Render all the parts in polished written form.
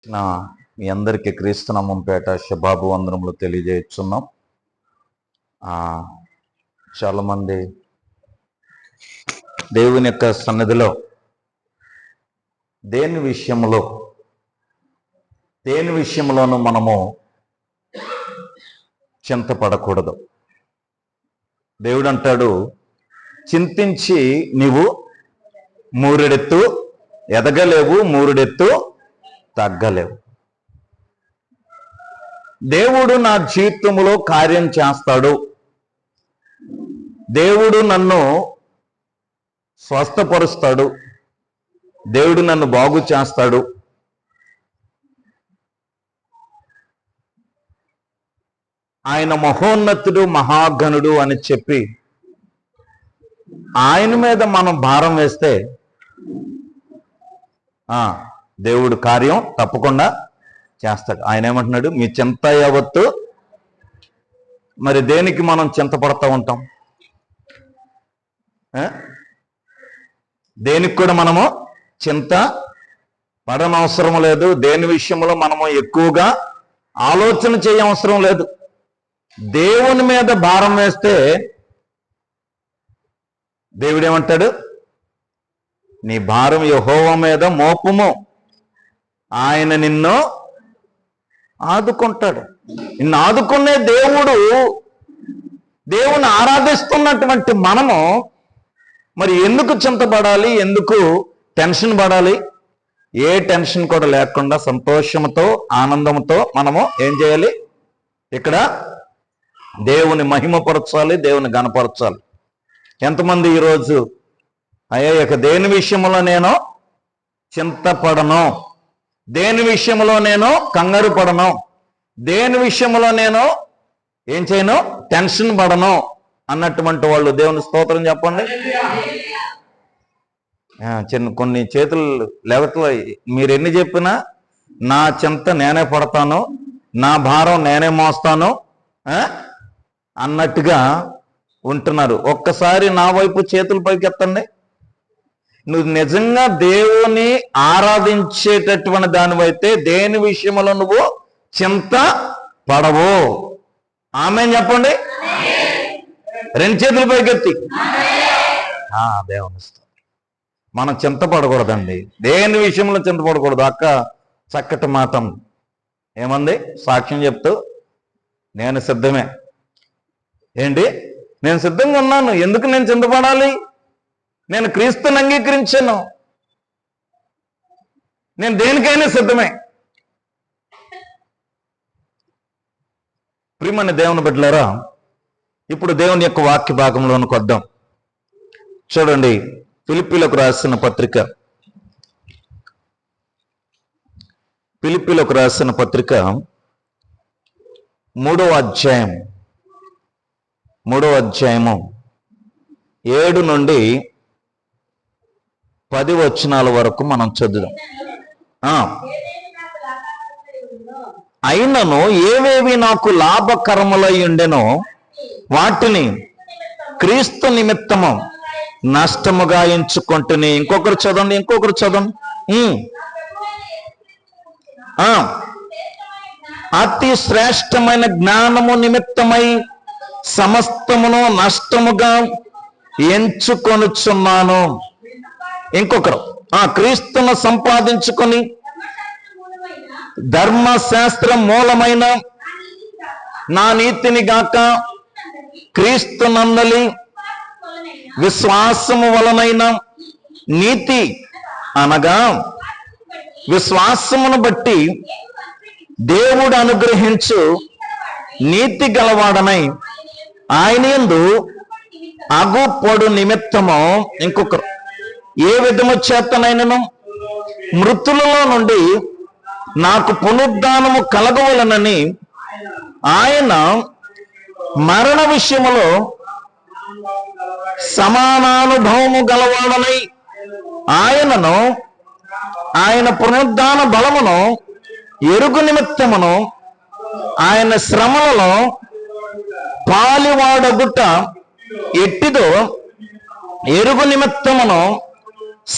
మీ అందరికీ క్రీస్తునామం పేట శుభాభు వందనములు తెలియజేస్తున్నాం. చాలామంది దేవుని యొక్క సన్నిధిలో దేని విషయంలోనూ మనము చింతపడకూడదు. దేవుడు అంటాడు, చింతించి నీవు మూరెడెత్తు ఎదగలేవు, మూరెడెత్తు తగ్గలేవు. దేవుడు నా జీవితంలో కార్యం చేస్తాడు, దేవుడు నన్ను స్వస్థపరుస్తాడు, దేవుడు నన్ను బాగు చేస్తాడు, ఆయన మహోన్నతుడు మహాగణుడు అని చెప్పి ఆయన మీద మనం భారం వేస్తే దేవుడు కార్యం తప్పకుండా చేస్తాడు. ఆయన ఏమంటున్నాడు, మీ చింత యావత్తు. మరి దేనికి మనం చింతపడతా ఉంటాం? దేనికి కూడా మనము చింత పడనవసరం లేదు. దేని విషయంలో మనము ఎక్కువగా ఆలోచన చేయవసరం లేదు. దేవుని మీద భారం వేస్తే దేవుడు ఏమంటాడు, నీ భారం యెహోవా మీద మోపుము, ఆయన నిన్ను ఆదుకుంటాడు. నిన్ను ఆదుకునే దేవుని ఆరాధిస్తున్నటువంటి మనము మరి ఎందుకు చింతపడాలి, ఎందుకు టెన్షన్ పడాలి? ఏ టెన్షన్ కూడా లేకుండా సంతోషంతో ఆనందంతో మనము ఏం చేయాలి? ఇక్కడ దేవుని మహిమపరచాలి, దేవుని గణపరచాలి. ఎంతమంది ఈరోజు అయ్యా ఇక దేని విషయంలో నేను చింతపడను, దేని విషయంలో నేను కంగారు పడను, దేని విషయంలో నేను ఏం చేయను, టెన్షన్ పడను అన్నటువంటి వాళ్ళు దేవుని స్తోత్రం చెప్పండి. కొన్ని చేతులు లేవట్లో మీరు ఎన్ని చెప్పినా నా చింత నేనే పడతాను, నా భారం నేనే మోస్తాను అన్నట్టుగా ఉంటున్నారు. ఒక్కసారి నా వైపు చేతుల పైకి ఎత్తండి. నువ్వు నిజంగా దేవుని ఆరాధించేటటువంటి దానివైతే దేని విషయంలో నువ్వు చింత పడవు. ఆమేన్ చెప్పండి. రెండు చేతుల పైకి ఎత్తి దేవుని మనం చింతపడకూడదండి. దేని విషయంలో చింతపడకూడదు. అక్క చక్కటి మాట ఏమంది, సాక్ష్యం చెప్తూ నేను సిద్ధమే. ఏంటి, నేను సిద్ధంగా ఉన్నాను. ఎందుకు నేను చింతపడాలి? నేను క్రీస్తుని అంగీకరించాను, నేను దేనికైనా సిద్ధమే. ప్రియమైన దేవుని బిడ్డలారా, ఇప్పుడు దేవుని యొక్క వాక్య భాగంలోనికి వద్దాం. చూడండి, ఫిలిప్పీలకు రాసిన పత్రిక 3వ అధ్యాయము 7 నుండి 10 వచనాల వరకు మనం చదువుదాం. అయినను ఏవేవి నాకు లాభకరములై ఉండెనో వాటిని క్రీస్తు నిమిత్తము నష్టముగా ఎంచుకుంటుని. ఇంకొకరు చదవండి. అతి శ్రేష్టమైన జ్ఞానము నిమిత్తమై సమస్తమును నష్టముగా ఎంచుకొనుచున్నాను. ఇంకొకరు క్రీస్తును సంపాదించుకొని ధర్మశాస్త్ర మూలమైన నా నీతిని గాక క్రీస్తు నందలి విశ్వాసము వలనైన నీతి అనగా విశ్వాసమును బట్టి దేవుడు అనుగ్రహించు నీతి గలవాడనై ఆయన యందు అగుపడు నిమిత్తము. ఇంకొకరు ఏ విధము చేతనైనను మృతులలో నుండి నాకు పునరుద్ధానము కలగవలనని ఆయన మరణ విషయములో సమానానుభవము గలవాడనై ఆయనను ఆయన పునరుద్ధాన బలమును ఎరుగు నిమిత్తమును ఆయన శ్రమలలో పాలివాడగుట ఎట్టిదో ఎరుగు నిమిత్తమును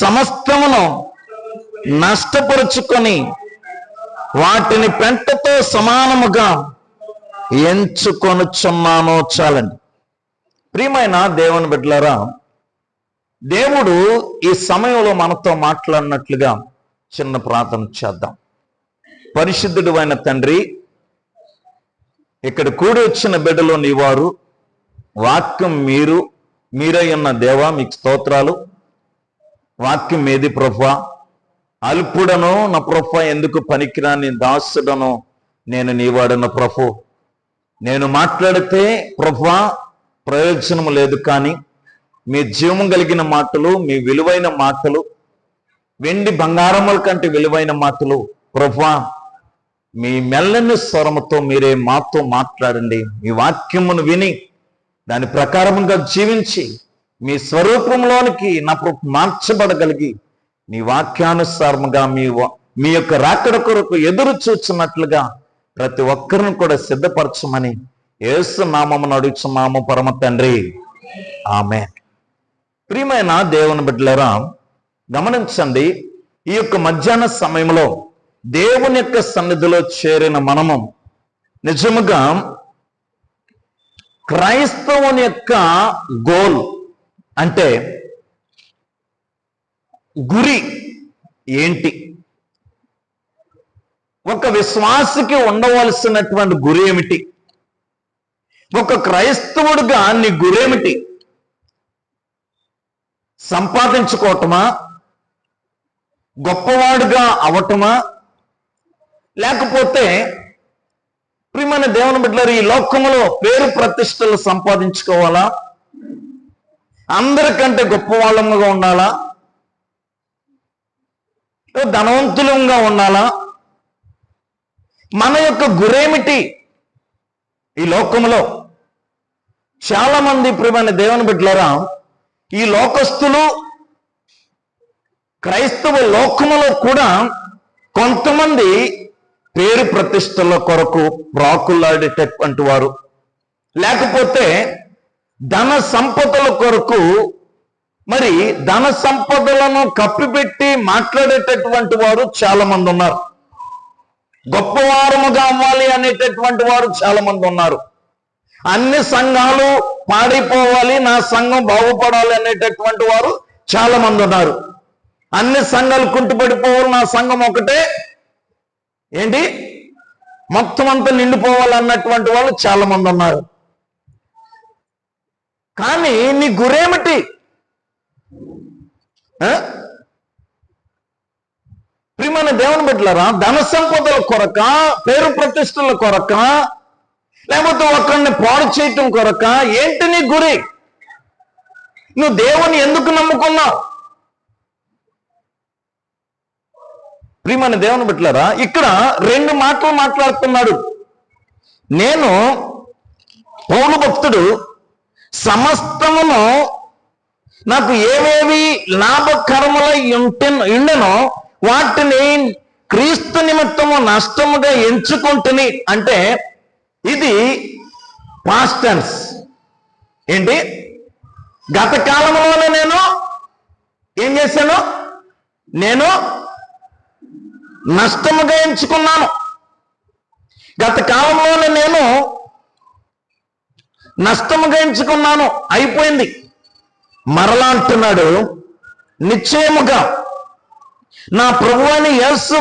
సమస్తమును నష్టపరుచుకొని వాటిని పెంటతో సమానముగా ఎంచుకొనుచున్నాను. చాలండి. ప్రియమైన దేవుని బిడ్డలారా, దేవుడు ఈ సమయంలో మనతో మాట్లాడినట్లుగా చిన్న ప్రార్థన చేద్దాం. పరిశుద్ధుడు అయిన తండ్రి, ఇక్కడ కూడి వచ్చిన బిడ్డలో నీవారు, వాక్యం మీరై ఉన్న దేవా, మీకు స్తోత్రాలు. వాక్యం మీది ప్రభువా. అల్పుడను నా ప్రభువా, ఎందుకు పనికిరాని దాసుడను నేను నీవాడను ప్రభు. నేను మాట్లాడితే ప్రభువా ప్రయోజనం లేదు, కానీ మీ జీవం కలిగిన మాటలు, మీ విలువైన మాటలు, వెండి బంగారముల కంటే విలువైన మాటలు ప్రభువా, మీ మెల్లని స్వరముతో మీరే మాతో మాట్లాడండి. మీ వాక్యమును విని దాని ప్రకారముగా జీవించి మీ స్వరూపంలోనికి నా మార్చబడగలిగి మీ వాక్యానుసారముగా మీ యొక్క రాకడ కొరకు ఎదురు చూస్తున్నట్లుగా ప్రతి ఒక్కరిని కూడా సిద్ధపరచమని యేసు నామమున అడుగుచున్నాము పరమ తండ్రి, ఆమేన్. ప్రియమైన దేవుని బిడ్డలారా, గమనించండి, ఈ యొక్క మధ్యాహ్న సమయంలో దేవుని యొక్క సన్నిధిలో చేరిన మనము నిజముగా క్రైస్తవుని యొక్క గోల్ అంటే గురి ఏంటి? ఒక విశ్వాసికి ఉండవలసినటువంటి గురి ఏమిటి? ఒక క్రైస్తవుడిగా నీ గురేమిటి? సంపాదించుకోవటమా? గొప్పవాడుగా అవటమా? లేకపోతే ప్రియమైన దేవుని బిడ్డలారా, ఈ లోకంలో పేరు ప్రతిష్టలు సంపాదించుకోవాలా? అందరికంటే గొప్పవాళ్ళముగా ఉండాలా? ధనవంతులంగా ఉండాలా? మన యొక్క గురేమిటి? ఈ లోకంలో చాలా మంది ప్రియమైన దేవుని బిడ్డలారా, ఈ లోకస్తులు క్రైస్తవ లోకములో కూడా కొంతమంది పేరు ప్రతిష్టల కొరకు ప్రాకులాడేటటువంటి వారు, లేకపోతే ధన సంపదల కొరకు మరి ధన సంపదలను కప్పిపెట్టి మాట్లాడేటటువంటి వారు చాలా మంది ఉన్నారు. గొప్పవారముగా అవ్వాలి అనేటటువంటి వారు చాలా మంది ఉన్నారు. అన్ని సంఘాలు పాడైపోవాలి, నా సంఘం బాగుపడాలి అనేటటువంటి వారు చాలా మంది ఉన్నారు. అన్ని సంఘాలు కుంటుపడిపోవాలి, నా సంఘం ఒకటే ఏంటి మొత్తం అంతా నిండిపోవాలి అన్నటువంటి వాళ్ళు చాలా మంది ఉన్నారు. కానీ నీ గురేమిటి? ప్రియమైన దేవుని బిడ్డలారా, ధన సంపదల కొరక, పేరు ప్రతిష్టల కొరక, లేకపోతే ఒకరిని పాడు చేయటం కొరక? ఏంటి నీ గురి? నువ్వు దేవుని ఎందుకు నమ్ముకున్నావు? ప్రియమైన దేవుని బిడ్డలారా, ఇక్కడ రెండు మాటలు మాట్లాడుతున్నాడు. నేను పౌలు భక్తుడు సమస్తమును నాకు ఏవేవి లాభకరములై ఉండెనో వాటిని క్రీస్తు నిమిత్తము నష్టముగా ఎంచుకుంటుని. అంటే ఇది పాస్ట్ టెన్స్. ఏంటి? గత కాలంలోనే నేను ఏం చేశాను? నేను నష్టముగా ఎంచుకున్నాను. గత కాలంలోనే నేను నష్టముగా ఎంచుకున్నాను, అయిపోయింది. మరలా అంటున్నాడు, నిశ్చయముగా నా ప్రభువైన యేసు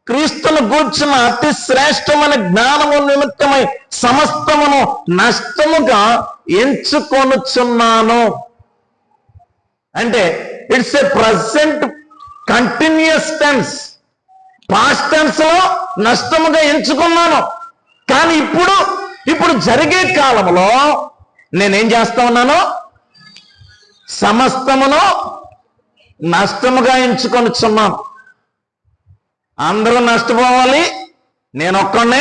క్రీస్తును గూర్చిన అతి శ్రేష్టమైన జ్ఞానము నిమిత్తమై సమస్తమును నష్టముగా ఎంచుకొనుచున్నాను. అంటే it's a present continuous tense. Past tense లో నష్టముగా ఎంచుకున్నాను, కానీ ఇప్పుడు జరిగే కాలంలో నేనేం చేస్తా ఉన్నాను? సమస్తమును నష్టముగా ఎంచుకొనుచున్నాను. అందరూ నష్టపోవాలి, నేను ఒక్కనే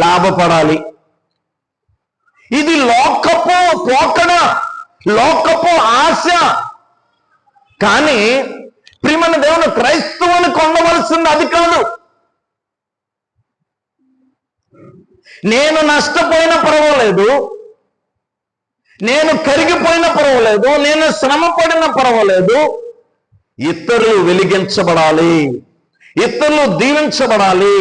లాభపడాలి. ఇది లోకపు పోకడ, లోకపు ఆశ. కానీ ప్రియమైన దేవుని క్రైస్తవునికి ఉండవలసింది అది కాదు. నేను నష్టపోయినా పర్వాలేదు, నేను కరిగిపోయినా పర్వాలేదు, నేను శ్రమ పడినా పర్వాలేదు, ఇతరులు వెలిగించబడాలి, ఇతరులు దీవించబడాలి,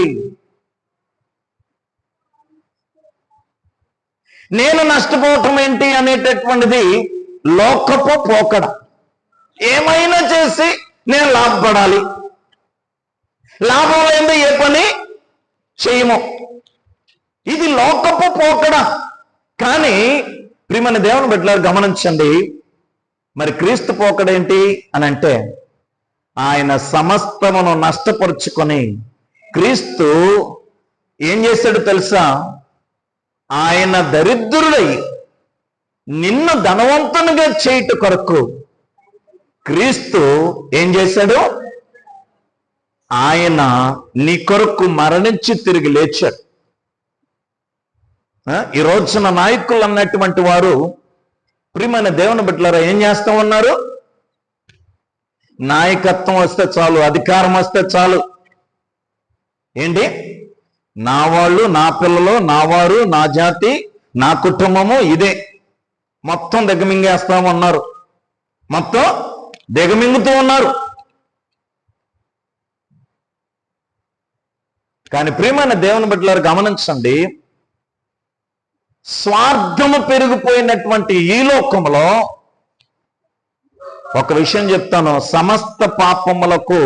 నేను నష్టపోవటం ఏంటి అనేటటువంటిది లోకపు పోకడ. ఏమైనా చేసి నేను లాభపడాలి, లాభం లేని ఏ పని చేయము, ఇది లోకపు పోకడ. కానీ ప్రియమైన దేవుని బిడ్డలారా గమనించండి, మరి క్రీస్తు పోకడేంటి అని అంటే, ఆయన సమస్తమును నష్టపరుచుకొని క్రీస్తు ఏం చేశాడు తెలుసా? ఆయన దరిద్రుడై నిన్ను ధనవంతునిగా చేయుట కొరకు క్రీస్తు ఏం చేశాడు? ఆయన నీ కొరకు మరణించి తిరిగి లేచాడు. ఈ రోజున నాయకులు అన్నటువంటి వారు ప్రియమైన దేవుని బిడ్డలారా ఏం చేస్తూ ఉన్నారు? నాయకత్వం వస్తే చాలు, అధికారం వస్తే చాలు, ఏంటి నా వాళ్ళు, నా పిల్లలు, నా వారు, నా జాతి, నా కుటుంబము, ఇదే మొత్తం దిగమింగేస్తామన్నారు, మొత్తం దిగమింగుతూ ఉన్నారు. కానీ ప్రియమైన దేవుని బిడ్డలారా గమనించండి, స్వార్థము పెరిగిపోయినటువంటి ఈ లోకంలో ఒక విషయం చెప్తాను, సమస్త పాపములకు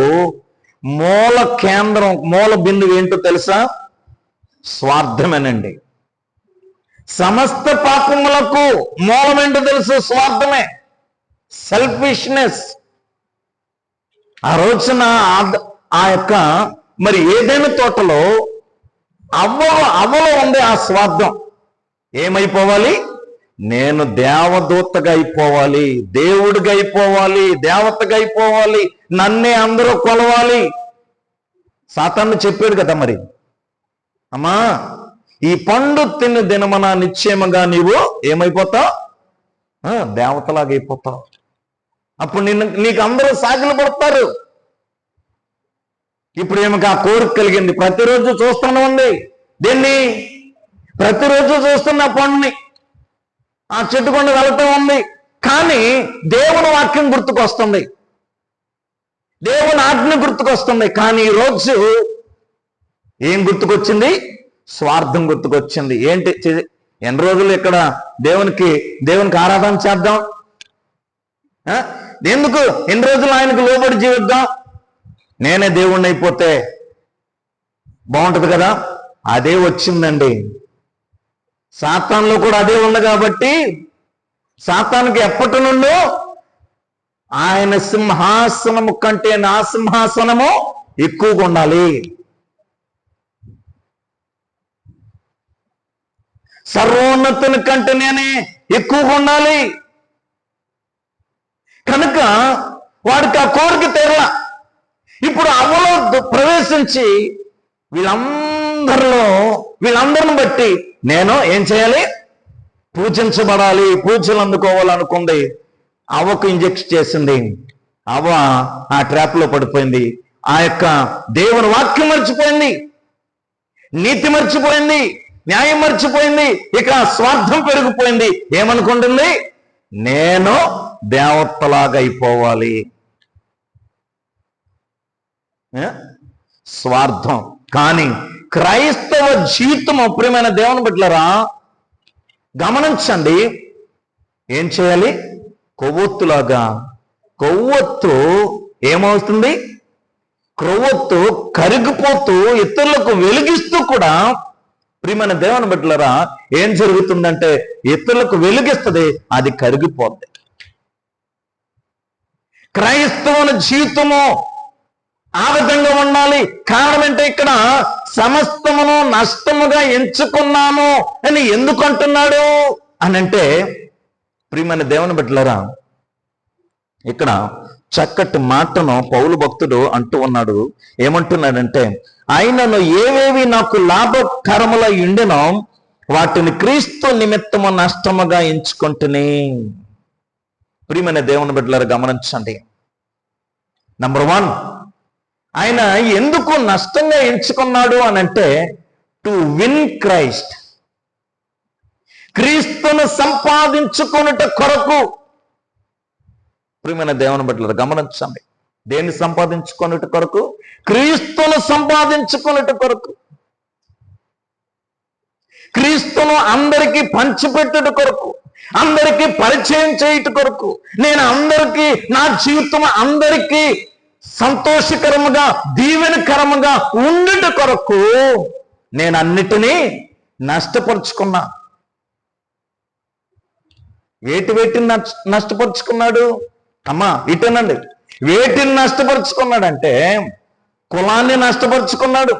మూల కేంద్రం, మూల బిందువు ఏంటో తెలుసా? స్వార్థమేనండి. సమస్త పాపములకు మూలం ఏంటో తెలుసు? స్వార్థమే, సెల్ఫిష్నెస్. ఆ రోజున ఆ యొక్క మరి ఏదైనా తోటలో అవ్వలో ఉంది ఆ స్వార్థం. ఏమైపోవాలి? నేను దేవదూతగా అయిపోవాలి, దేవుడిగా అయిపోవాలి, దేవతగా అయిపోవాలి, నన్నే అందరూ కొలవాలి. సాతాను చెప్పాడు కదా, మరి అమ్మా ఈ పండు తిన్న దినమన నిశ్చయముగా నీవు ఏమైపోతావు? దేవతలాగా అయిపోతావు. అప్పుడు నీకు అందరూ సాగిలు పడతారు. ఇప్పుడు ఏమో ఆ కోరిక కలిగింది, ప్రతిరోజు చూస్తూనే ఉంది. దీన్ని ప్రతిరోజు చూస్తున్న పండుని, ఆ చెట్టుకుండా వెళుతూ ఉంది. కానీ దేవుని వాక్యం గుర్తుకొస్తుంది, దేవుని ఆజ్ఞ గుర్తుకొస్తుంది. కానీ ఈరోజు ఏం గుర్తుకొచ్చింది? స్వార్థం గుర్తుకొచ్చింది. ఏంటి? ఎన్ని రోజులు ఇక్కడ దేవునికి ఆరాధన చేద్దాం, ఎందుకు ఎన్ని రోజులు ఆయనకు లోబడి జీవిద్దాం, నేనే దేవుణ్ణి అయిపోతే బాగుంటుంది కదా. అదే వచ్చిందండి, సాతానులో కూడా అదే ఉంది. కాబట్టి సాతానుకి ఎప్పటి నుండో ఆయన సింహాసనము కంటే నా సింహాసనము ఎక్కువగా ఉండాలి, సర్వోన్నతుని కంటే నేనే ఎక్కువగా ఉండాలి. కనుక వాడికి ఆ కోరిక తీరలా. ఇప్పుడు అవ్వలో ప్రవేశించి వీళ్ళందరిని బట్టి నేను ఏం చేయాలి? పూజించబడాలి, పూజలు అందుకోవాలనుకుంది. అవ్వకు ఇంజెక్ట్ చేసింది. అవ్వ ఆ ట్రాప్ లో పడిపోయింది. ఆ యొక్క దేవుని వాక్యం మర్చిపోయింది, నీతి మర్చిపోయింది, న్యాయం మర్చిపోయింది. ఇక స్వార్థం పెరిగిపోయింది. ఏమనుకుంటుంది? నేను దేవతలాగా అయిపోవాలి. స్వార్థం. కానీ క్రైస్తవ జీవితం ప్రియమైన దేవుని బిడ్డలారా గమనించండి, ఏం చేయాలి? కొవ్వొత్తులాగా. కొవ్వొత్తు ఏమవుతుంది? కొవ్వొత్తు కరిగిపోతూ ఇతరులకు వెలిగిస్తూ కూడా ప్రియమైన దేవుని బిడ్డలారా ఏం జరుగుతుందంటే, ఇతరులకు వెలిగిస్తుంది, అది కరిగిపోద్ది. క్రైస్తవుని జీవితము ఆ విధంగా ఉండాలి. కారణం అంటే ఇక్కడ సమస్తమును నష్టముగా ఎంచుకున్నాను అని ఎందుకు అంటున్నాడు అని అంటే, ప్రియమైన దేవుని బిడ్డలారా ఇక్కడ చక్కటి మాటను పౌలు భక్తుడు అంటూ ఉన్నాడు. ఏమంటున్నాడంటే, ఆయనను ఏవేవి నాకు లాభకరముల ఉండినో వాటిని క్రీస్తు నిమిత్తము నష్టముగా ఎంచుకుంటుని. ప్రియమైన దేవుని బిడ్డలారా గమనించండి. నంబర్ 1, ఆయన ఎందుకు నష్టంగా ఎంచుకున్నాడు అని అంటే, టు విన్ క్రైస్ట్, క్రీస్తును సంపాదించుకున్నట కొరకు. ప్రియమైన దేవుని బిడ్డలారా గమనించండి, దేన్ని సంపాదించుకున్నట కొరకు? క్రీస్తును సంపాదించుకున్నట కొరకు. క్రీస్తును అందరికీ పంచిపెట్టుట కొరకు, అందరికీ పరిచయం చేయుట కొరకు, నేను అందరికీ నా జీవితం అందరికీ సంతోషకరముగా దీవెనకరముగా ఉండుట కొరకు నేను అన్నిటినీ నష్టపరుచుకున్నా. వేటిని నష్టపరుచుకున్నాడు? అమ్మా ఇటేనండి, వేటిని నష్టపరుచుకున్నాడంటే కులాన్ని నష్టపరుచుకున్నాడు.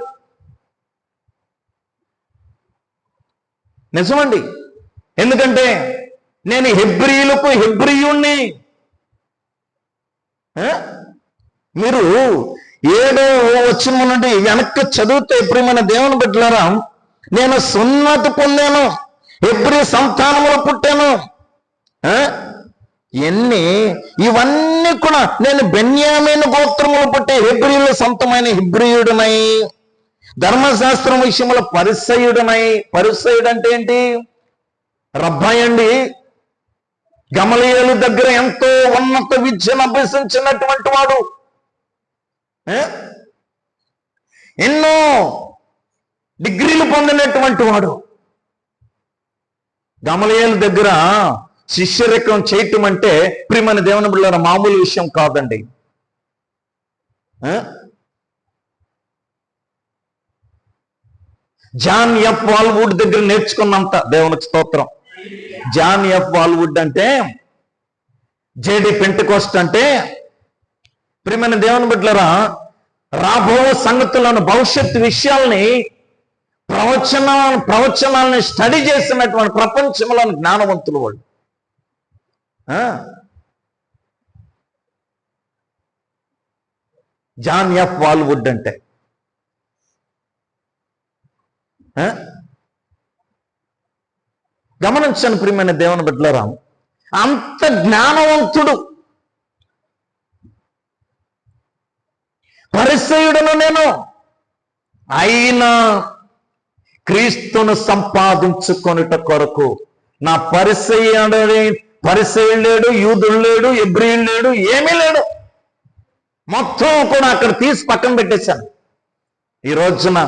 నిజమండి. ఎందుకంటే నేను హెబ్రీయులకు హెబ్రీయుణ్ణి. మీరు 7వ వచనం నుండి వెనక్కి చదివితే ప్రియమైన దేవుని బిడ్డలారా, నేను సున్నతి పొందాను, హెబ్రీ సంతానంలో పుట్టాను. ఇవన్నీ కూడా నేను బెన్యామీను గోత్రములు పుట్టి హెబ్రీయుల సొంతమైన హెబ్రీయుడినై, ధర్మశాస్త్రం విషయంలో పరిసయుడినై. పరిసయుడు అంటే ఏంటి? రబ్బాయి అండి. గమలీయేలు దగ్గర ఎంతో ఉన్నత విద్యను అభ్యసించినటువంటి వాడు, ఎన్నో డిగ్రీలు పొందినటువంటి వాడు. గమలీయేలు దగ్గర శిష్యరికం చేయటం అంటే ప్రియమైన దేవుని బిడ్డలారా మామూలు విషయం కాదండి. జాన్ ఎఫ్ వాల్వుడ్ దగ్గర నేర్చుకున్నంత దేవునికి స్తోత్రం. జాన్ ఎఫ్ వాల్వుడ్ అంటే, జేడి పెంటెకోస్ట్ అంటే ప్రియమైన దేవుని బిడ్డలారా రాబో సంగతులను, భవిష్యత్తు విషయాల్ని, ప్రవచనాలని స్టడీ చేసినటువంటి ప్రపంచంలోని జ్ఞానవంతులు వాళ్ళు. జాన్ ఎఫ్ వాల్వుడ్ అంటే గమనించండి ప్రియమైన దేవుని బిడ్డలారా, అంత జ్ఞానవంతుడు. పరిసయుడును నేను, అయినా క్రీస్తును సంపాదించుకొనుట కొరకు నా పరిసయుడు లేడు, యూదుడు లేడు, హెబ్రీయుడు లేడు, ఏమీ లేడు. మొత్తం కూడా అక్కడ తీసి పక్కన పెట్టేశాను. ఈ రోజున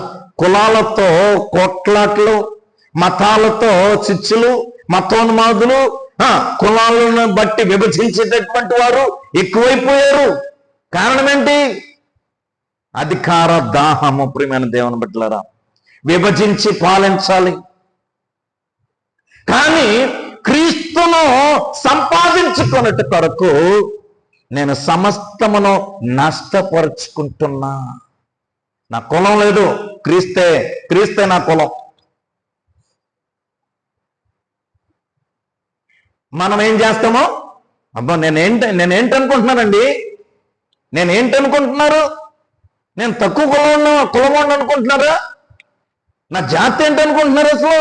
కులాలతో కొట్లాట్లు, మతాలతో చిచ్చులు, మతోన్మాదులు, కులాలను బట్టి విభజించేటటువంటి వారు ఎక్కువైపోయారు. కారణం ఏంటి? అధికార దాహము. ప్రియమైన దేవుని బిడ్డలారా, విభజించి పాలించాలి. కానీ క్రీస్తును సంపాదించుకున్నట కొరకు నేను సమస్తమును నష్టపరుచుకుంటున్నా. నా కులం లేదు, క్రీస్తే నా కులం. మనం ఏం చేస్తామో, అబ్బా నేనేంటి అనుకుంటున్నానండి, నేనేంటి అనుకుంటున్నారు? నేను తక్కువ కులం అనుకుంటున్నారా? నా జాతి ఏంటి అనుకుంటున్నారు? అసలు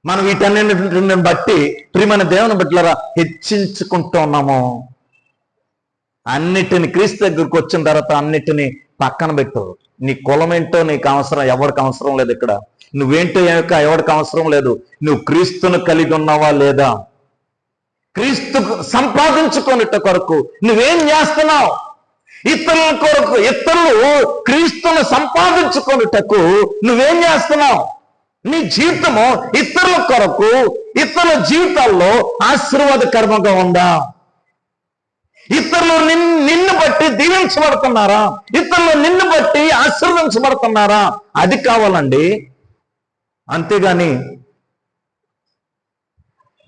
మనం వీటన్నిటిని బట్టి ప్రియమైన దేవుని బిడ్డలారా హెచ్చించుకుంటూ ఉన్నాము. అన్నిటిని క్రీస్తు దగ్గరికి వచ్చిన తర్వాత అన్నిటిని పక్కన పెట్టు. నీ కులం ఏంటో నీకు అవసరం, ఎవరికి అవసరం లేదు. ఇక్కడ నువ్వేంటో ఎవరికి అవసరం లేదు. నువ్వు క్రీస్తును కలిగి ఉన్నావా లేదా? క్రీస్తు సంపాదించుకునేట కొరకు నువ్వేం చేస్తున్నావు? ఇతరుల కొరకు, ఇతరులు క్రీస్తును సంపాదించుకునేటకు నువ్వేం చేస్తున్నావు? నీ జీవితము ఇతరుల కొరకు, ఇతరుల జీవితాల్లో ఆశీర్వాదకరంగా ఉందా? ఇతరులు నిన్ను బట్టి దీవించబడుతున్నారా? ఇతరులు నిన్ను బట్టి ఆశీర్వదించబడుతున్నారా? అది కావాలండి. అంతేగాని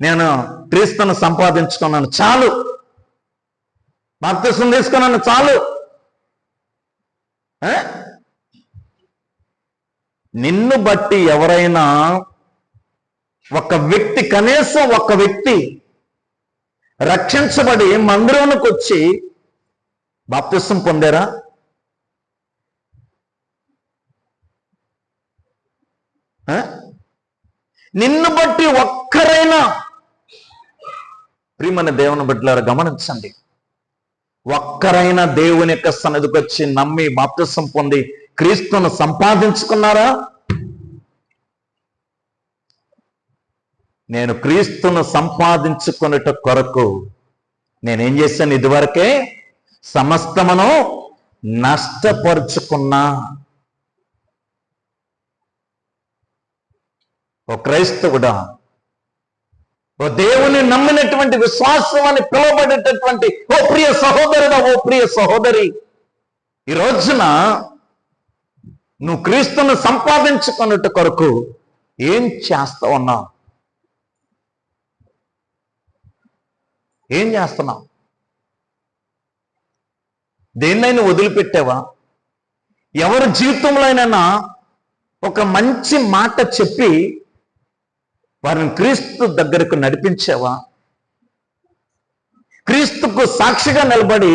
నేను క్రీస్తును సంపాదించుకున్నాను చాలు, బాప్తిసం తీసుకున్నాను చాలు. నిన్ను బట్టి ఎవరైనా ఒక వ్యక్తి, కనీసం ఒక వ్యక్తి రక్షించబడి మందిరానికి వచ్చి బాప్తిసం పొందారా? నిన్ను బట్టి ఒక్కరైనా, ప్రియమైన దేవుని బిడ్డలారా గమనించండి, ఒక్కరైనా దేవుని యొక్క సన్నిధికి వచ్చి నమ్మి బాప్తిసం పొంది క్రీస్తును సంపాదించుకున్నారా? నేను క్రీస్తును సంపాదించుకునేట కొరకు నేనేం చేశాను? ఇదివరకే సమస్తమును నష్టపరుచుకున్నా. ఓ క్రైస్తవుడా, ఓ దేవుని నమ్మినటువంటి విశ్వాసం అని పిలువబడేటటువంటి ఓ ప్రియ సహోదరుడా, ఓ ప్రియ సహోదరి, ఈ రోజున నువ్వు క్రీస్తును సంపాదించుకున్నట్టు కొరకు ఏం చేస్తా ఉన్నావు? ఏం చేస్తున్నావు? దేన్నైనా వదిలిపెట్టావా? ఎవరి జీవితంలోనైనా ఒక మంచి మాట చెప్పి వారిని క్రీస్తు దగ్గరకు నడిపించావా? క్రీస్తుకు సాక్షిగా నిలబడి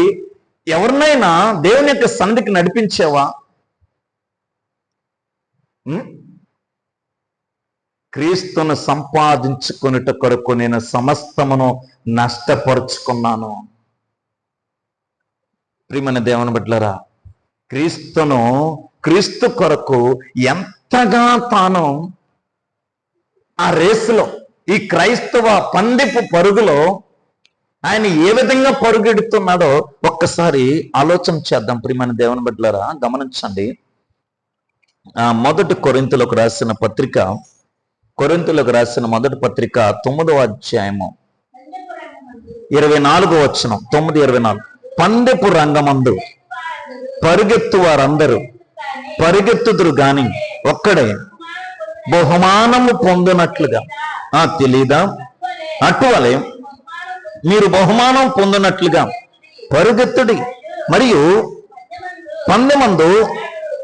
ఎవరినైనా దేవుని యొక్క సన్నిధికి నడిపించావా? క్రీస్తును సంపాదించుకునేట కొరకు నేను సమస్తమును నష్టపరుచుకున్నాను. ప్రియమైన దేవుని బిడ్డలారా, క్రీస్తు కొరకు ఎంతగా తాను ఆ రేసులో, ఈ క్రైస్తవ పందెపు పరుగులో ఆయన ఏ విధంగా పరుగెడుతున్నాడో ఒక్కసారి ఆలోచన చేద్దాం. ప్రియమైన దేవుని బిడ్డలారా, గమనించండి. మొదటి కొరింథీయులకు రాసిన పత్రిక, కొరింథీయులకు రాసిన మొదటి పత్రిక 9వ అధ్యాయము 24వ వచనం, 9:24. పందెపు రంగమందు పరుగెత్తు వారందరూ పరిగెత్తుదురు గాని ఒక్కడే బహుమానము పొందినట్లుగా తెలీదా? అటువలే మీరు బహుమానం పొందినట్లుగా పరుగెత్తుడి. మరియు పందెమందు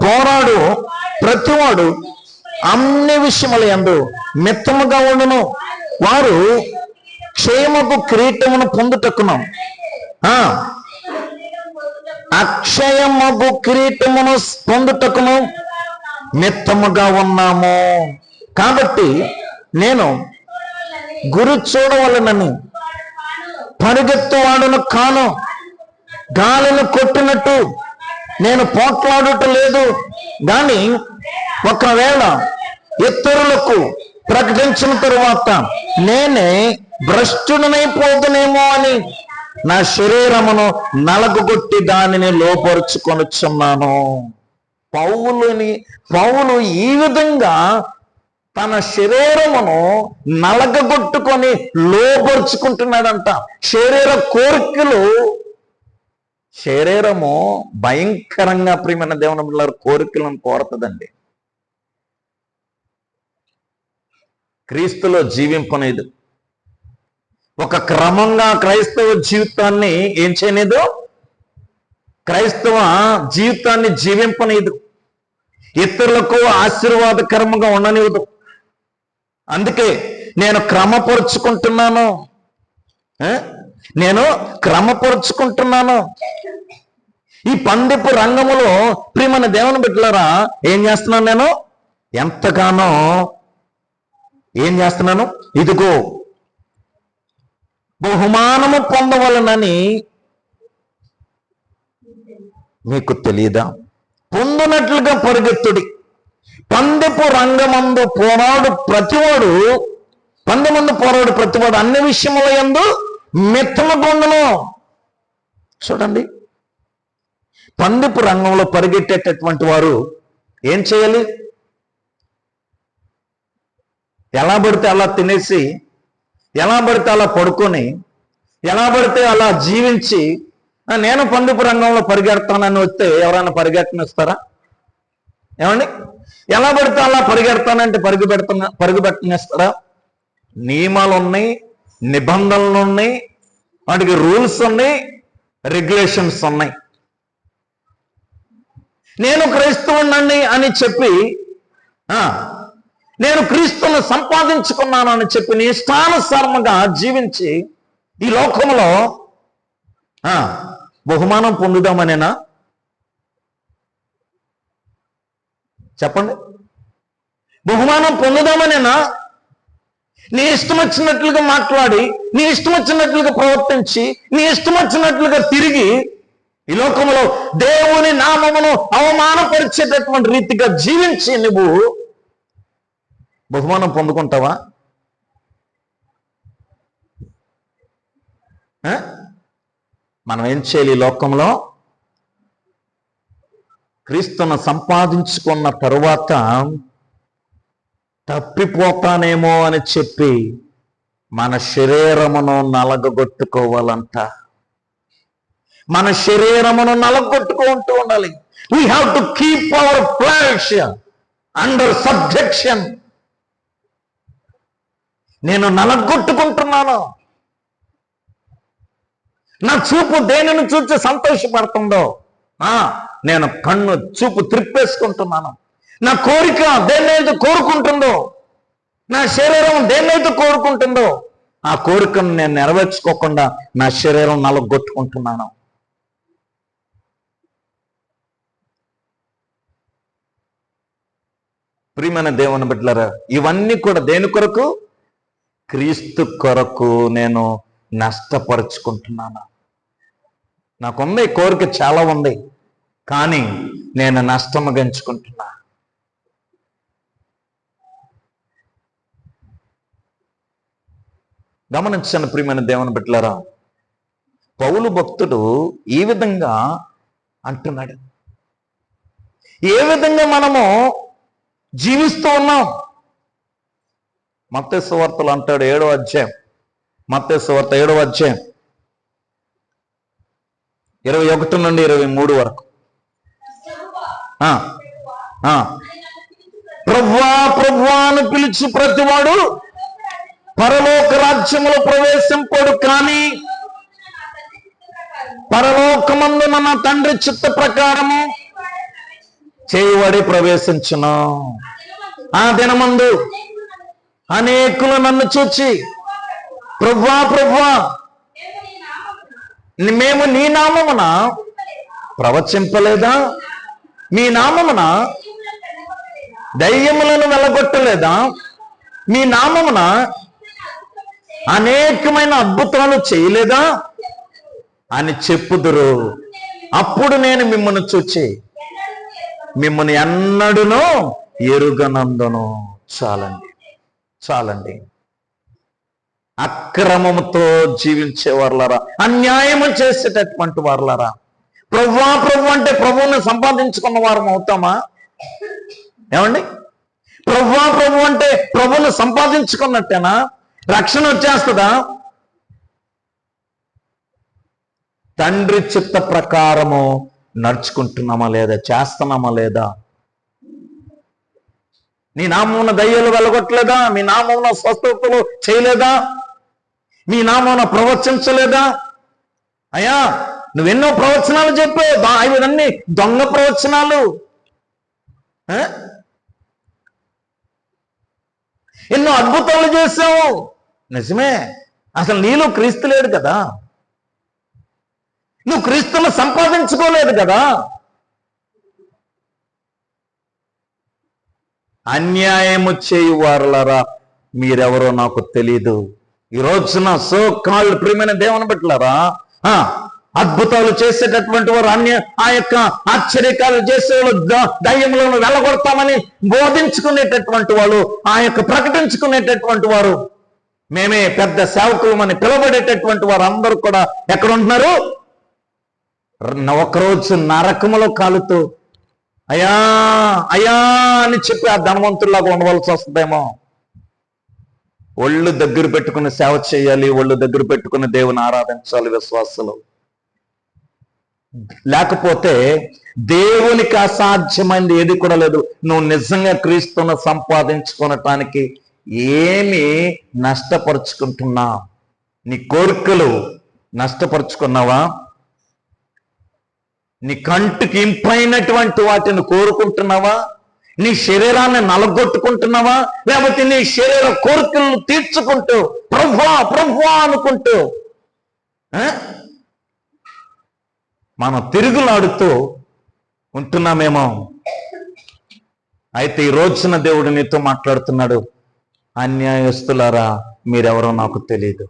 పోరాడు ప్రతివాడు అన్ని విషయముల యందు మిత్తముగా ఉండును. వారు క్షేమపు కిరీటమును పొందుటకును అక్షయమగు కిరీటమును పొందుటకును మిత్తముగా ఉన్నాము. కాబట్టి నేను గురి చూడవలనని పరిగెత్తువాడును కాను, గాలిని కొట్టినట్టు నేను పోట్లాడుట లేదు. కానీ ఒకవేళ ఇతరులకు ప్రకటించిన తరువాత నేనే భ్రష్టుడనైపోదునేమో అని నా శరీరమును నలగొట్టి దానిని లోపరుచుకొనుచున్నాను. పౌలు ఈ విధంగా తన శరీరమును నలగగొట్టుకొని లోపరుచుకుంటున్నాడంట. శరీర కోరికలు, శరీరము భయంకరంగా ప్రియమైన దేవుని బిడ్డలారా కోరికలను కోరుతుందండి. క్రీస్తులో జీవింపనేది ఒక క్రమంగా క్రైస్తవ జీవితాన్ని ఏం చేయలేదు, క్రైస్తవ జీవితాన్ని జీవింపనేదు, ఇతరులకు ఆశీర్వాదకరంగా ఉండనివ్వదు. అందుకే నేను క్రమపరుచుకుంటున్నాను, ఈ పందెపు రంగములో ప్రియమైన దేవుని బిడ్డలారా ఏం చేస్తున్నాను? నేను ఎంతగానో ఏం చేస్తున్నాను? ఇదిగో బహుమానము పొందవలనని మీకు తెలియదా? పొందునట్లుగా పరిగెత్తుడి. పందెపు రంగమందు పోరాడు ప్రతివాడు అన్ని విషయముల యందు మిత్తము పొందును. చూడండి, పందెపు రంగంలో పరిగెట్టేటటువంటి వారు ఏం చేయాలి? ఎలా పడితే అలా తినేసి, ఎలా పడితే అలా పడుకొని, ఎలా పడితే అలా జీవించి నేను పందెపు రంగంలో పరిగెడతానని వస్తే ఎవరైనా పరిగెట్టనిస్తారా? ఏమండి? ఎలా పడితే అలా పరిగెడతానంటే పరుగుపెట్టనిస్తారా? నియమాలు ఉన్నాయి, నిబంధనలు ఉన్నాయి, వాటికి రూల్స్ ఉన్నాయి, రెగ్యులేషన్స్ ఉన్నాయి. నేను క్రైస్తవుడిని అని చెప్పి, నేను క్రీస్తును సంపాదించుకున్నాను అని చెప్పి నీ ఇష్టానుసారంగా జీవించి ఈ లోకంలో బహుమానం పొందుదామనేనా? చెప్పండి, బహుమానం పొందుదామనేనా? నీ ఇష్టం వచ్చినట్లుగా మాట్లాడి, నీ ఇష్టం వచ్చినట్లుగా ప్రవర్తించి, నీ ఇష్టం వచ్చినట్లుగా తిరిగి ఈ లోకంలో దేవుని నామమును అవమానపరిచేటటువంటి రీతిగా జీవించి నువ్వు బహుమానం పొందుకుంటావా? మనం ఏం చేయాలి? ఈ లోకంలో క్రీస్తును సంపాదించుకున్న తరువాత తప్పిపోతానేమో అని చెప్పి మన శరీరమును నలగొట్టుకోవాలంట. మన శరీరమును నలగొట్టుకుంటూ ఉండాలి. We have to keep our flesh under subjection. నేను నలగొట్టుకుంటున్నాను. నా చూపు దేనిని చూసి సంతోషపడుతుందో నేను కన్ను చూపు త్రిప్పేసుకుంటున్నాను. నా కోరిక దేన్నైతే కోరుకుంటుందో, నా శరీరం దేన్నైతే కోరుకుంటుందో ఆ కోరికను నేను నెరవేర్చుకోకుండా నా శరీరం నలగొట్టుకుంటున్నాను. ప్రియమైన దేవుని బిడ్డలారా, ఇవన్నీ కూడా దేని కొరకు? క్రీస్తు కొరకు నేను నష్టపరుచుకుంటున్నాను. నాకుంది కోరిక చాలా ఉంది, కానీ నేను నష్టము గంచుకుంటున్నా. గమనించండి ప్రియమైన దేవుని బిడ్డలారా, పౌలు భక్తుడు ఈ విధంగా అంటున్నాడు. ఏ విధంగా మనము జీవిస్తూ ఉన్నాం? మత్తయి సువార్తలు అంటాడు 7వ అధ్యాయం, మత్తయి సువార్త 7వ అధ్యాయం 21 నుండి 23 వరకు. ప్రభువా ప్రభువా అని పిలిచి ప్రతివాడు పరలోక రాజ్యములో ప్రవేశింపడు, కానీ పరలోకమందున నా తండ్రి చిత్త ప్రకారము చేయవాడే ప్రవేశించును. ఆ దినమందు అనేకులు నన్ను చూచి ప్రభువా ప్రభువా మేము నీ నామమున ప్రవచింపలేదా, మీ నామమున దయ్యములను వెళ్ళగొట్టలేదా, మీ నామమున అనేకమైన అద్భుతాలు చేయలేదా అని చెప్పుదురు. అప్పుడు నేను మిమ్మల్ని చూచి మిమ్మల్ని ఎన్నడూనూ ఎరుగనందును. చాలండి, చాలండి. అక్రమముతో జీవించే వారులారా, అన్యాయము చేసేటటువంటి వారులారా, ప్రభువా ప్రభు అంటే ప్రభువుని సంపాదించుకున్న వారం అవుతామా? ఏమండి? ప్రభువా ప్రభు అంటే ప్రభువుని సంపాదించుకున్నట్టేనా? రక్షణ వచ్చేస్తుందా? తండ్రి చిత్త ప్రకారము నడుచుకుంటున్నామా లేదా, చేస్తున్నామా లేదా? నీ నామమున దయ్యాలు వెళ్ళగొట్టలేదా, మీ నామమున స్వస్థతలు చేయలేదా, మీ నామమున ప్రవచించలేదా? అయ్యా నువ్వెన్నో ప్రవచనాలు చెప్పావు, ఇవన్నీ దొంగ ప్రవచనాలు. ఎన్నో అద్భుతాలు చేశావు, నిజమే. అసలు నీలో క్రీస్తు లేడు కదా, నువ్వు క్రీస్తును సంపాదించుకోలేదు కదా. అన్యాయము చేయువారులారా మీరెవరో నాకు తెలీదు. ఈ రోజున సో కాళ్ళు ప్రియమైన దేవుని బిడ్డలారా, అద్భుతాలు చేసేటటువంటి వారు, ఆ యొక్క ఆశ్చర్యకాలు చేసేవాళ్ళు, దయ్యములను వెళ్ళగొడతామని బోధించుకునేటటువంటి వాళ్ళు, ఆ యొక్క ప్రకటించుకునేటటువంటి వారు, మేమే పెద్ద సేవకులమని పిలువబడేటటువంటి వారు అందరూ కూడా ఎక్కడ ఉంటున్నారు? ఒకరోజు నరకములో కాలుతూ అయ్యా అయ్యా అని చెప్పి ఆ ధనవంతుల్లాగా ఉండవలసి వస్తుందేమో. ఒళ్ళు దగ్గర పెట్టుకుని సేవ చేయాలి, ఒళ్ళు దగ్గర పెట్టుకుని దేవుని ఆరాధించాలి విశ్వాసులు. లేకపోతే దేవునికి అసాధ్యమైనది ఏది కూడా లేదు. నువ్వు నిజంగా క్రీస్తును సంపాదించుకోవటానికి ఏమి నష్టపరుచుకుంటున్నా? నీ కోరికలు నష్టపరుచుకున్నావా? నీ కంటికి ఇంపైనటువంటి వాటిని కోరుకుంటున్నావా? నీ శరీరాన్ని నలగొట్టుకుంటున్నావా? లేకపోతే నీ శరీర కోరికలను తీర్చుకుంటూ ప్రభువా ప్రభువా అనుకుంటూ మనం తిరుగులాడుతూ ఉంటున్నామేమో. అయితే ఈ రోజున దేవుడు నీతో మాట్లాడుతున్నాడు, అన్యాయస్తులారా మీరెవరో నాకు తెలియదు.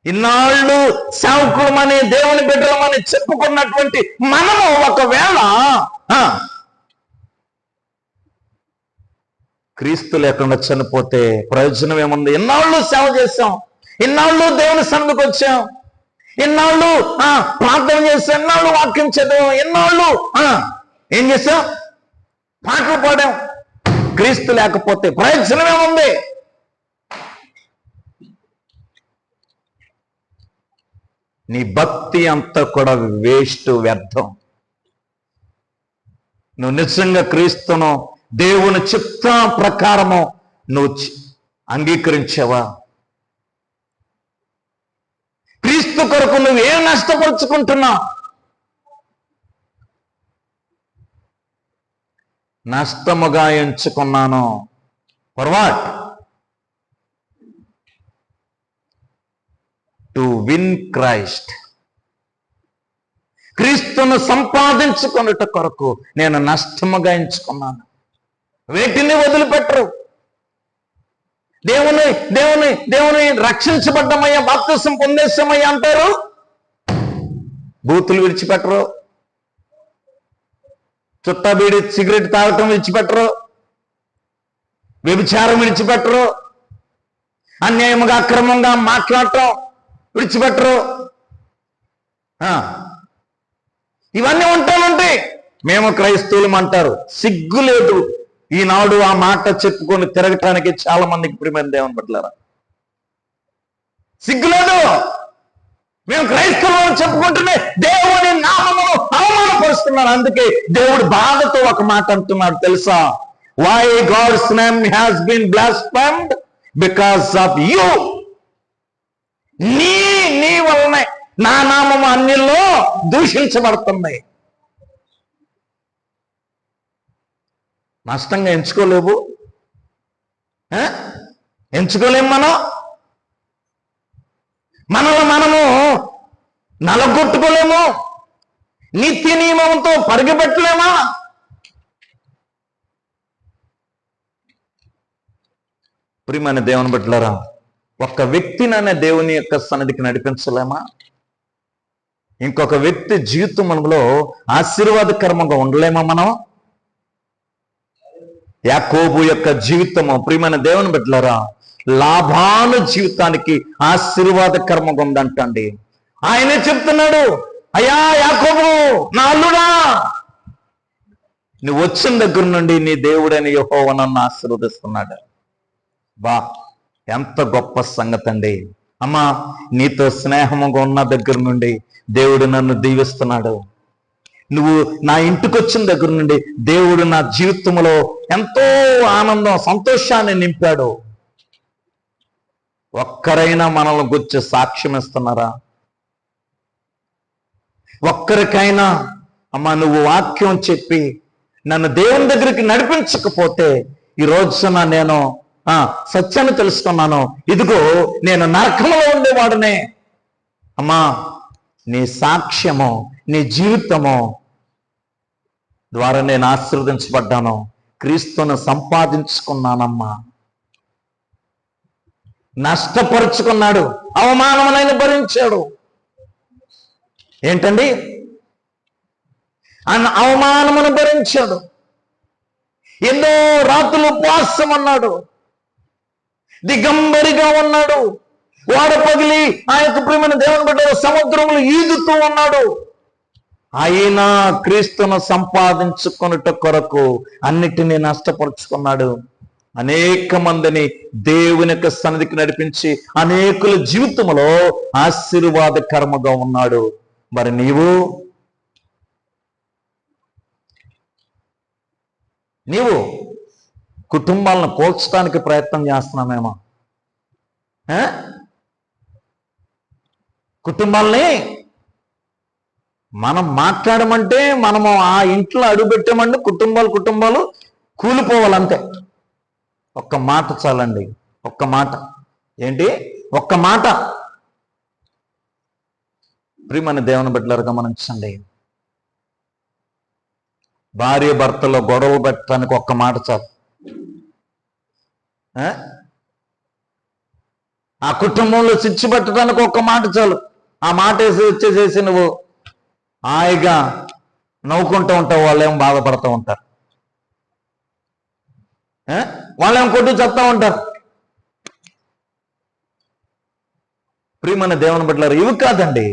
ఇన్నాళ్ళు సేవకులమని దేవుని బిడ్డలమని చెప్పుకున్నటువంటి మనము ఒకవేళ క్రీస్తు లేకుండా చనిపోతే ప్రయోజనం ఏముంది? ఇన్నాళ్ళు సేవ చేశాం, ఇన్నాళ్ళు దేవుని సన్నిధికి వచ్చాం, ఇన్నాళ్ళు ప్రార్థన చేసాం, ఇన్నాళ్ళు వాక్యం చదివాం, ఇన్నాళ్ళు ఏం చేసాం? పాటలు పాడాం. క్రీస్తు లేకపోతే ప్రయోజనమే ఉంది. నీ భక్తి అంతా కూడా వేస్ట్, వ్యర్థం. నువ్వు నిజంగా క్రీస్తును దేవుని చిత్త ప్రకారము నువ్వు అంగీకరించావా? క్రీస్తు కొరకు నువ్వేం నష్టపరుచుకుంటున్నావు? నష్టముగా ఎంచుకున్నాను. For what? To win Christ. క్రీస్తును సంపాదించుకొనుట కొరకు నేను నష్టముగా ఎంచుకున్నాను. వేటిని వదిలిపెట్టరు. దేవుని దేవుని దేవుని రక్షించబడ్డమయ్యా, బాప్తిసం పొందేశామయ్యా అంటారు, బూతులు విడిచిపెట్టరు. చుట్టా బీడి సిగరెట్ తాగటం విడిచిపెట్టరు. వ్యభిచారం విడిచిపెట్టరు. అన్యాయముగా అక్రమంగా మాట్లాడటం విడిచిపెట్టరు. ఇవన్నీ ఉంటానంటే మేము క్రైస్తవులం అంటారు. సిగ్గు లేదు ఈనాడు ఆ మాట చెప్పుకొని తిరగటానికి చాలా మందికి. ప్రియమైన దేవుని బిడ్డలారా, సిగ్గులేదు. మేము క్రైస్తవులు చెప్పుకుంటూనే దేవుని నామమును అవమానపరుస్తున్నారు. అందుకే దేవుడు బాధతో ఒక మాట అంటున్నాడు తెలుసా? Why God's name has been blasphemed because of you. నీ వల్లనే నా నామము అన్యుల్లో దూషించబడుతుంది. నష్టంగా ఎంచుకోలేవు, ఎంచుకోలేము. మనము నలగొట్టుకోలేము, నిత్య నియమంతో పరిగెపెట్టలేమా? ప్రియమైన దేవుని బిడ్డలారా, ఒక్క వ్యక్తిననే దేవుని యొక్క సన్నిధికి నడిపించలేమా? ఇంకొక వ్యక్తి జీవితంలో ఆశీర్వాదకరంగా ఉండలేమా మనం? యాకోబు యొక్క జీవితము ప్రియమైన దేవుని బిడ్డలారా లాభాను జీవితానికి ఆశీర్వాదకరంగా ఉందంటండి. ఆయనే చెప్తున్నాడు, అయ్యా యాకోబు నా అల్లుడా, నువ్వు వచ్చిన దగ్గర నుండి నీ దేవుడైన యెహోవా నన్ను ఆశీర్వదిస్తున్నాడు. బా, ఎంత గొప్ప సంగతి అండి. అమ్మా, నీతో స్నేహముగా ఉన్న దగ్గర నుండి దేవుడు నన్ను దీవిస్తున్నాడు. నువ్వు నా ఇంటికి వచ్చిన దగ్గర నుండి దేవుడు నా జీవితంలో ఎంతో ఆనందం, సంతోషాన్ని నింపాడు. ఒక్కరైనా మనల్ని గురించి సాక్ష్యం ఇస్తున్నారా? ఒక్కరికైనా అమ్మా నువ్వు వాక్యం చెప్పి నన్ను దేవుని దగ్గరికి నడిపించకపోతే ఈ రోజున నేను సత్యాన్ని తెలుసుకున్నాను, ఇదిగో నేను నరకంలో ఉండేవాడునే. అమ్మా, నీ సాక్ష్యము, నీ జీవితము ద్వారా నేను ఆశీర్వదించబడ్డాను, క్రీస్తును సంపాదించుకున్నానమ్మా. నష్టపరుచుకున్నాడు, అవమానమునైన భరించాడు. ఏంటండి? అవమానమును భరించాడు. ఎన్నో రాత్రులు ఉపవాసం అన్నాడు, దిగంబరిగా ఉన్నాడు, వాడ పగిలి ఆ యొక్క ప్రియమైన దేవుని బిడ్డ సముద్రములు ఈదుతూ ఉన్నాడు. ఆయన క్రీస్తును సంపాదించుకొనుట కొరకు అన్నిటినీ నష్టపరుచుకున్నాడు. అనేక మందిని దేవుని యొక్క సన్నిధికి నడిపించి అనేకుల జీవితంలో ఆశీర్వాదకరముగా ఉన్నాడు. మరి నీవు కుటుంబాలను పోల్చడానికి ప్రయత్నం చేస్తున్నామేమో. కుటుంబాలని మనం మాట్లాడమంటే మనము ఆ ఇంట్లో అడుగుపెట్టామంటే కుటుంబాలు కూలిపోవాలంతే. ఒక్క మాట చాలండి, ఒక్క మాట. ఏంటి? ఒక్క మాట. ప్రియమైన దేవుని బిడ్డలారా గమనించండి, భార్య భర్తలో గొడవలు పెట్టడానికి ఒక్క మాట చాలు. ఆ కుటుంబంలో చిచ్చు పెట్టడానికి ఒక్క మాట చాలు. ఆ మాట వచ్చేసేసి నువ్వు హాయిగా నవ్వుకుంటూ ఉంటావు, వాళ్ళేమో బాధపడుతూ ఉంటారు, వాళ్ళేమో కొట్టు చెప్తా ఉంటారు. ప్రియమైన దేవుని బిడ్డలారా, ఇవి కాదండి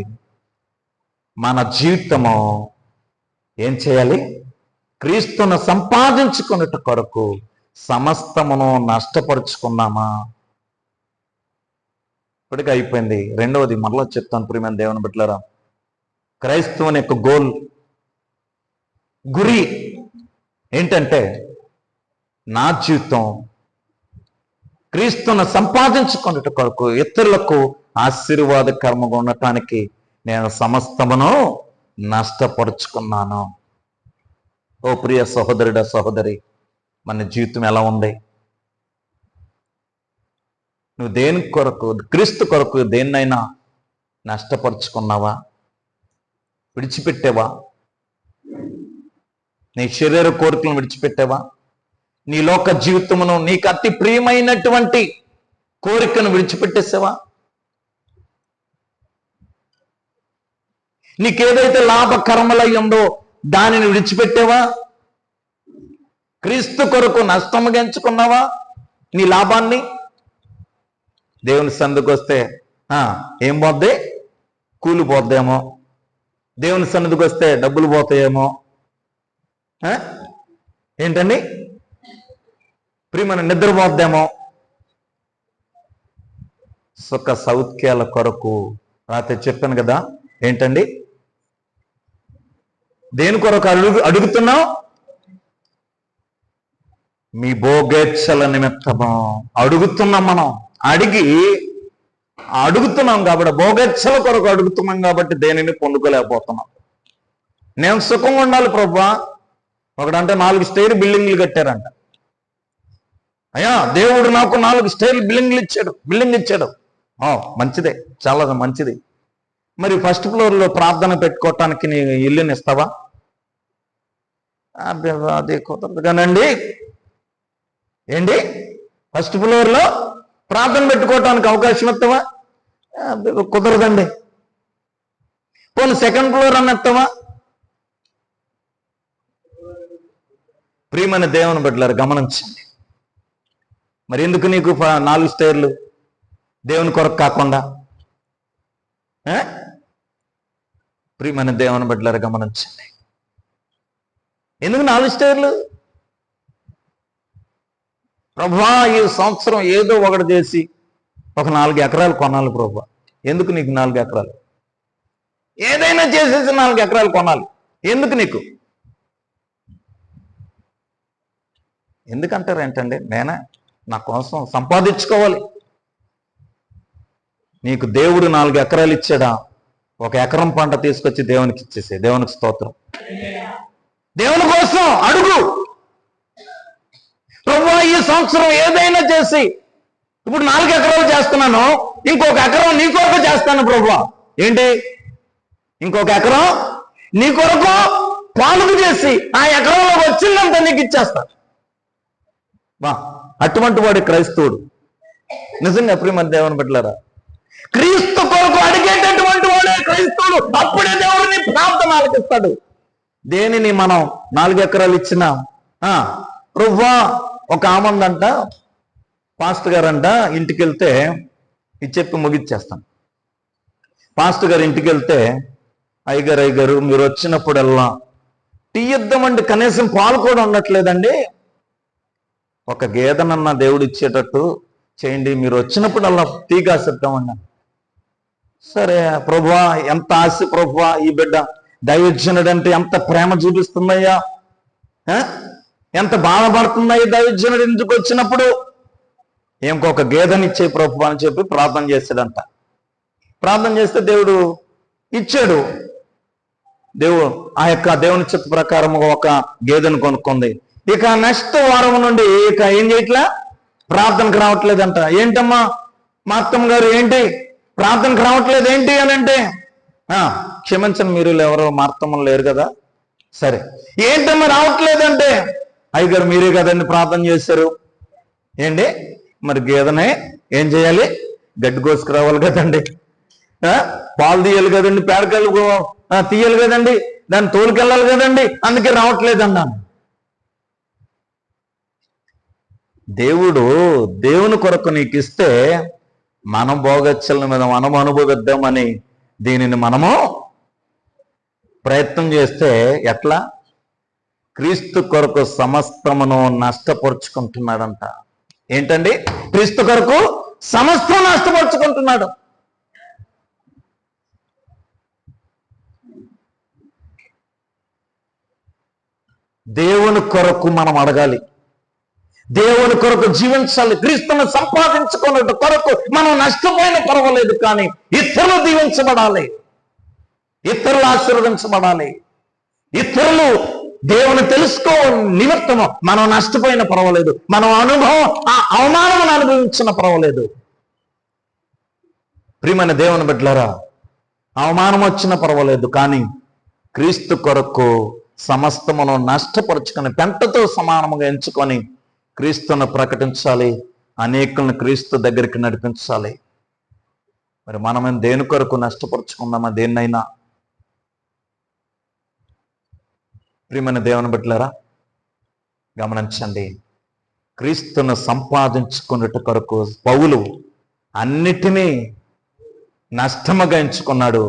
మన జీవితము. ఏం చేయాలి? క్రీస్తును సంపాదించుకున్నట్టు కొరకు సమస్తమును నష్టపరుచుకున్నామా? ఇప్పటికీ అయిపోయింది. రెండవది మరలా చెప్తాను ప్రియమైన దేవుని బిడ్డలారా, క్రైస్తవుని యొక్క గోల్, గురి ఏంటంటే నా జీవితం క్రీస్తును సంపాదించుకున్నట్టు కొరకు, ఇతరులకు ఆశీర్వాదకరంగా ఉండటానికి నేను సమస్తమును నష్టపరుచుకున్నాను. ఓ ప్రియ సహోదరుడా, సహోదరి, మన జీవితం ఎలా ఉంది? నువ్వు దేని కొరకు, క్రీస్తు కొరకు దేన్నైనా నష్టపరుచుకున్నావా? విడిచిపెట్టావా? నీ శరీర కోరికలను విడిచిపెట్టావా? నీ లోక జీవితమును, నీకు అతి ప్రియమైనటువంటి కోరికను విడిచిపెట్టేసావా? నీకేదైతే లాభకరములై ఉందో దానిని విడిచిపెట్టావా? క్రీస్తు కొరకు నష్టముగా ఎంచుకున్నావా నీ లాభాన్ని? దేవుని సన్నిధికి వస్తే ఏం పోద్ది? కూలిపోద్దేమో. దేవుని సన్నిధికి వస్తే డబ్బులు పోతాయేమో. ఏంటండి? ప్రియమైన నిద్రపోద్దేమో. సుఖ సౌఖ్యాల కొరకు రాత్రి చెప్పాను కదా, ఏంటండి? దేని కొరకు అడుగుతున్నావు? మీ భోగేచ్ఛల నిమిత్తము అడుగుతున్నాం. మనం అడుగుతున్నాం కాబట్టి, భోగేచ్ఛల కొరకు అడుగుతున్నాం కాబట్టి దేనిని పొందుకోలేకపోతున్నాం. నేను సుఖంగా ఉండాలి ప్రభువా. ఒకడంటే 4 స్టైర్ బిల్డింగ్లు కట్టారంట. అయ్యా, దేవుడు నాకు 4 స్టైర్ బిల్డింగ్ ఇచ్చాడు. మంచిదే, చాలా మంచిది. మరి ఫస్ట్ ఫ్లోర్లో ప్రార్థన పెట్టుకోవటానికి నీ ఇల్లుని ఇస్తావా? అది కుదరదు కానండి. ఏంటి? ఫస్ట్ ఫ్లోర్లో ప్రార్థన పెట్టుకోవటానికి అవకాశం ఇస్తావా? కుదరదండి. పోనీ సెకండ్ ఫ్లోర్ అని ఇస్తావా? ప్రియమైన దేవుని బిడ్డలారా, గమనించండి. మరి ఎందుకు నీకు 4 స్టైర్లు దేవుని కొరకు కాకుండా? ప్రియమైన దేవుని బిడ్డలారా, గమనించండి. ఎందుకు 4 స్టైర్లు? ప్రభువా, ఈ సంవత్సరం ఏదో ఒకటి చేసి ఒక 4 ఎకరాలు కొనాలి ప్రభువా. ఎందుకు నీకు 4 ఎకరాలు? ఏదైనా చేసేసి 4 ఎకరాలు కొనాలి. ఎందుకు నీకు? ఎందుకంటారు ఏంటండి? నేనే నా కోసం సంపాదించుకోవాలి. నీకు దేవుడు 4 ఎకరాలు ఇచ్చాడా? 1 ఎకరం పంట తీసుకొచ్చి దేవునికి ఇచ్చేసే. దేవునికి స్తోత్రం. దేవుని కోసం అడుగు. ప్రభువా, ఈ సంవత్సరం ఏదైనా చేసి, ఇప్పుడు 4 ఎకరాలు చేస్తున్నాను, ఇంకొక ఎకరం నీ కొరకు చేస్తాను ప్రభువా. ఏంటి? ఇంకొక ఎకరం నీ కొరకు పాలుగు చేసి ఆ ఎకరంలో వచ్చిందంతా నీకు ఇచ్చేస్తాను. అటువంటి వాడి క్రైస్తవుడు. నిజంగా ప్రియమైన దేవుని బిడ్డలారా, క్రీస్తు కొరకు అడిగేటటువంటి వాడే క్రైస్తవుడు. అప్పుడే దేవుడిని ప్రార్థన ఆలకిస్తాడు. దేనిని మనం 4 ఎకరాలు ఇచ్చినా, ప్రభువా, ఒక ఆమందంట, పాస్టర్ గారంట ఇంటికి వెళ్తే ఇది చెప్పి ముగిచ్చేస్తాను. పాస్టర్ గారు ఇంటికి వెళ్తే, అయ్యగారు మీరు వచ్చినప్పుడల్లా టీ ఇద్దామండి, కనీసం పాలు కూడా ఉండట్లేదండి, ఒక గేదెనన్నా దేవుడు ఇచ్చేటట్టు చేయండి, మీరు వచ్చినప్పుడల్లా టీ కాసిద్దామన్నా. సరే ప్రభువా, ఎంత ఆశ ప్రభువా, ఈ బిడ్డ దైవజనుడు అంటే ఎంత ప్రేమ చూపిస్తుందయ్యా, ఎంత బాధపడుతుందయ్యా దైవజనుడు ఇంటికి వచ్చినప్పుడు. ఇంకొక గేదెనిచ్చే ప్రభువా అని చెప్పి ప్రార్థన చేశాడంట. ప్రార్థన చేస్తే దేవుడు ఇచ్చాడు. ఆ యొక్క దేవుని చిత్త ప్రకారం ఒక గేదెను కొనుక్కుంది. ఇక నెక్స్ట్ వారం నుండి ఇక ఏం చేయట్లా, ప్రార్థనకు రావట్లేదంట. ఏంటమ్మా మా అత్తమ్మ గారు, ఏంటి ప్రార్థనకు రావట్లేదు ఏంటి అని అంటే, క్షమించండి, మీరు ఎవరో మా అత్తమ్మలు లేరు కదా. సరే, ఏంటమ్మా రావట్లేదంటే, అయ్యగారు మీరే కదండి ప్రార్థన చేశారు. ఏంటి మరి గేదెనే ఏం చేయాలి? గడ్డి కోసుకురావాలి కదండి, పాలు తీయాలి కదండి, పేడకాయలు తీయాలి కదండి, దాన్ని తోలుకెళ్ళాలి కదండి, అందుకే రావట్లేదన్నాను. దేవుని కొరకు నీకు ఇస్తే మనం భోగచ్చల మీద మనం అనుభవిద్దామని దీనిని మనము ప్రయత్నం చేస్తే ఎట్లా? క్రీస్తు కొరకు సమస్తమును నష్టపరుచుకుంటున్నాడంట. ఏంటండి? క్రీస్తు కొరకు సమస్తం నష్టపరుచుకుంటున్నాడు. దేవుని కొరకు మనం అడగాలి, దేవుని కొరకు జీవించాలి. క్రీస్తును సంపాదించుకున్నట్టు కొరకు మనం నష్టపోయిన పర్వాలేదు, కానీ ఇతరులు దీవించబడాలి, ఇతరులు ఆశీర్వదించబడాలి, ఇతరులు దేవుని తెలుసుకో నిమిత్తము మనం నష్టపోయిన పర్వాలేదు, మనం ఆ అవమానం అనుభవించిన పర్వాలేదు. ప్రియమైన దేవుని బిడ్డలారా, అవమానం వచ్చిన పర్వాలేదు, కానీ క్రీస్తు కొరకు సమస్తమును నష్టపరుచుకొని పెంటతో సమానముగా ఎంచుకొని క్రీస్తును ప్రకటించాలి, అనేకులను క్రీస్తు దగ్గరికి నడిపించాలి. మరి మనం దేని కొరకు నష్టపరుచుకుందామా? దేన్నైనా. ప్రియమైన దేవుని బిడ్డలారా, గమనించండి, క్రీస్తును సంపాదించుకున్నట్టు కొరకు పౌలు అన్నిటినీ నష్టముగా ఎంచుకున్నాడు.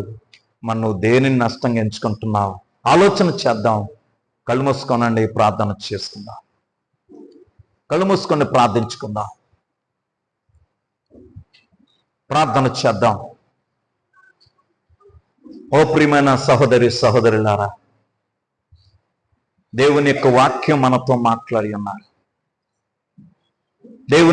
మనం నువ్వు దేనిని నష్టంగా ఎంచుకుంటున్నావు? ఆలోచన చేద్దాం. కళ్ళు మూసుకోనండి, ప్రార్థన చేసుకుందాం. కళ్ళు మూసుకొని ప్రార్థించుకుందాం, ప్రార్థన చేద్దాం. ఓ ప్రియమైన సహోదరి సహోదరులారా, దేవుని యొక్క వాక్యం మనతో మాట్లాడి ఉన్నారు. దేవుని